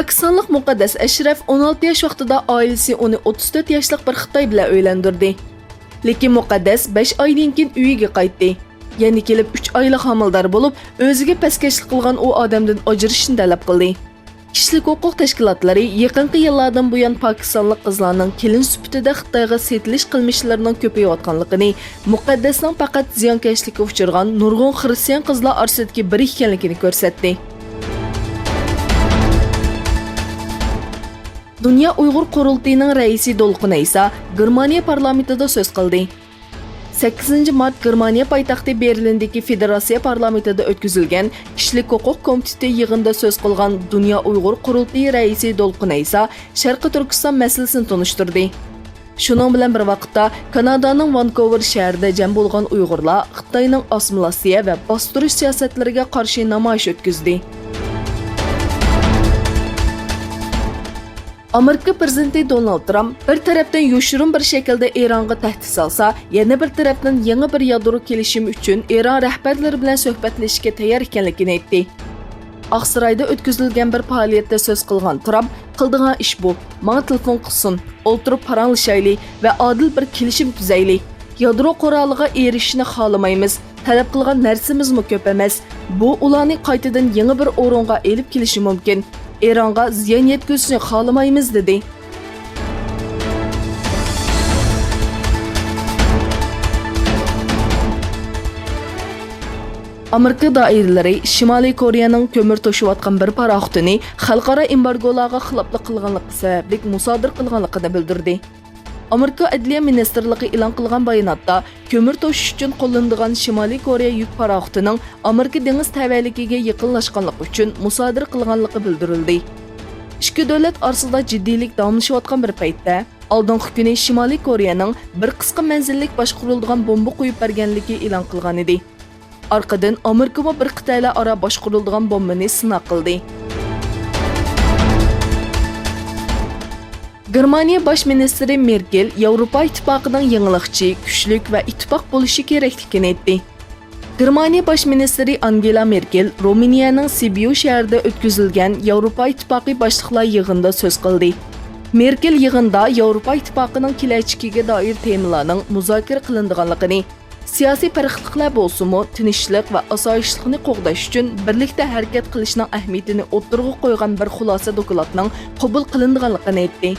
Pokistonlik Muqaddas Ashraf 16 yosh vaqtida oilasi uni 34 yoshlik bir Xitoy bilan uylandirdi. Lekin Muqaddas 5 oydan keyin uyiga qaytdi. Yani kelib 3 oylik homildor bo'lib, o'ziga paskashlik qilgan u odamdan ajrashishni talab qildi. Kishilik huquq tashkilotlari yaqinqi yillardan buyon Pokistonlik qizlarning kelin sifatida Xitoyga setilish qilmishlarining ko'payayotganligini, Muqaddasning faqat ziyonkashlikka uchragan nurg'un xristian qizlar orasidagi biri ekanligini ko'rsatdi. Dünya Uyghur Qurultayıning raisi Dolqun Aysa Germaniya parlamentida so'z qildi. 8 mart Germaniya poytaxti Berlindagi Federatsiya parlamentida o'tkazilgan Kishilik huquq komiteti yig'inida so'z qilgan Dünya Uyghur Qurultayı raisi Dolqun Aysa Sharqi Turkiston masalasini tunishtirdi. Shuning bilan bir vaqtda Kanadaning Vancouver shahrida jam bo'lgan Uyg'urlar Xitoyning assimilyatsiya va bostirish siyosatlariga qarshi namoyish o'tkazdi. Amerika prezidenti Donald Trump bir tarafdan yo'shirin bir shaklda Eronga tahdid solsa, yana bir tarafdan yangi bir yadro kelishimi uchun Eron rahbarlari bilan suhbatlashishga tayyor ekanligini aytdi. Oqsaroyda o'tkazilgan bir faoliyatda so'z qilgan Trump, qildigan ish bu. Menga telefon qilsin, o'tirib paranglashaylik va adil bir kelishim tuzaylik. Yadro quroliga erishishni xohlamaymiz. Talab qilgan narsamizmi ko'p emas. Bu ularni qaytadan yangi bir o'ringa elib kelishi mumkin. Eronga ziyon yetkazishni xohlamaymiz dedi. Amerika doiralari Shimoliy Koreyaning ko'mir to'shiyotgan bir paraxotini xalqaro embargolarga xiloflik qilganligi sababli musodir qilganligini bildirdi. Amerika Adliya Ministerligi e'lon qilgan bayonotda ko'mir to'shish uchun qo'llanilgan Shimoliy Koreya yuk paraxotining Amerika dengiz tavalligiga yaqinlashganligi uchun musodir qilganligi bildirildi. Ikki davlat orasida jiddiylik davomlashayotgan bir paytda, oldingi kuni Shimoliy Koreyaning bir qisqa manzillik boshqariladigan bomba qo'yib berganligi e'lon qilgan edi. Arqadan Amerika bir qit'alar aro boshqariladigan bombani sinov qildi. Germaniya bosh ministri Merkel Yevropa ittifoqining yangilikchi, kuchli va ittifoq bo'lishi kerakligini aytdi. Germaniya bosh ministri Angela Merkel Ruminiyaning Sibiu shahrida o'tkazilgan Yevropa ittifoqi boshliqlar yig'inida so'z qildi. Merkel yig'inda Yevropa ittifoqining kelajagiga doir temalarning muzokara qilinadiganligini, siyosiy farqliliklar bo'lsa-mu, tinchlik va osoyishlikni qo'g'dash uchun birlikda harakat qilishning ahamiyatini o'ttirg'a qo'ygan bir xulosa dokladning qabul qilinadiganligini aytdi.